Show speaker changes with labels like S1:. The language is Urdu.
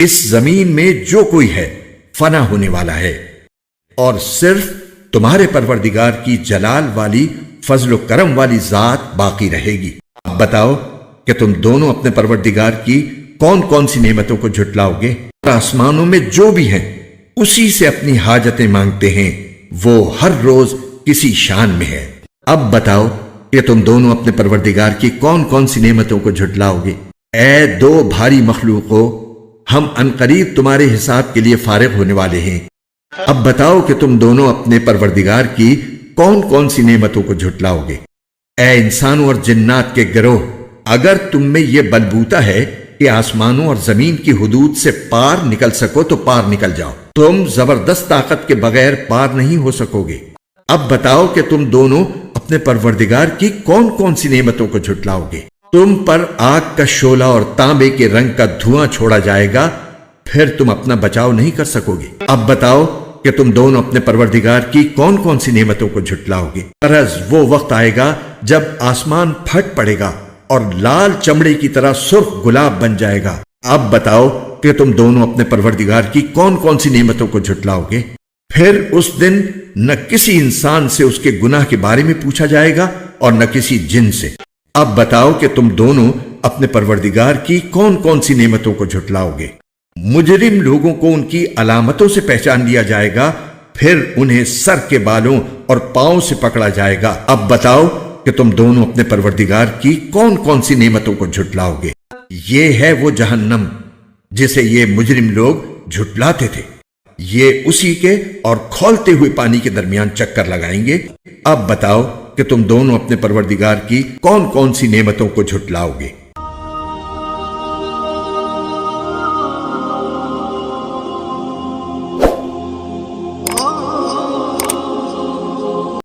S1: اس زمین میں جو کوئی ہے فنا ہونے والا ہے، اور صرف تمہارے پروردگار کی جلال والی فضل و کرم والی ذات باقی رہے گی۔ اب بتاؤ کہ تم دونوں اپنے پروردگار کی کون کون سی نعمتوں کو جھٹلاؤ گے؟ آسمانوں میں جو بھی ہیں اسی سے اپنی حاجتیں مانگتے ہیں، وہ ہر روز کسی شان میں ہے۔ اب بتاؤ کہ تم دونوں اپنے پروردگار کی کون کون سی نعمتوں کو جھٹلاؤ گے؟ اے دو بھاری مخلوقوں، ہم عنقریب تمہارے حساب کے لیے فارغ ہونے والے ہیں۔ اب بتاؤ کہ تم دونوں اپنے پروردگار کی کون کون سی نعمتوں کو جھٹلاؤ گے؟ اے انسانوں اور جنات کے گروہ، اگر تم میں یہ بلبوتا ہے کہ آسمانوں اور زمین کی حدود سے پار نکل سکو تو پار نکل جاؤ، تم زبردست طاقت کے بغیر پار نہیں ہو سکو گے۔ اب بتاؤ کہ تم دونوں اپنے پروردگار کی کون کون سی نعمتوں کو جھٹلاؤ گے؟ تم پر آگ کا شعلہ اور تانبے کے رنگ کا دھواں چھوڑا جائے گا، پھر تم اپنا بچاؤ نہیں کر سکو گے۔ اب بتاؤ کہ تم دونوں اپنے پروردگار کی کون کون سی نعمتوں کو جھٹلاؤ گے؟ غرض وہ وقت آئے گا جب آسمان پھٹ پڑے گا اور لال چمڑے کی طرح سرخ گلاب بن جائے گا۔ اب بتاؤ کہ تم دونوں اپنے پروردگار کی کون کون سی نعمتوں کو جھٹلاؤ گے؟ پھر اس دن نہ کسی انسان سے اس کے گناہ کے بارے میں پوچھا جائے گا اور نہ کسی جن سے۔ اب بتاؤ کہ تم دونوں اپنے پروردگار کی کون کون سی نعمتوں کو جھٹلاؤ گے؟ مجرم لوگوں کو ان کی علامتوں سے پہچان لیا جائے گا، پھر انہیں سر کے بالوں اور پاؤں سے پکڑا جائے گا۔ اب بتاؤ کہ تم دونوں اپنے پروردگار کی کون کون سی نعمتوں کو جھٹلاؤ گے؟ یہ ہے وہ جہنم جسے یہ مجرم لوگ جھٹلاتے تھے، یہ اسی کے اور کھولتے ہوئے پانی کے درمیان چکر لگائیں گے۔ اب بتاؤ کہ تم دونوں اپنے پروردگار کی کون کون سی نعمتوں کو جھٹلاؤ گے؟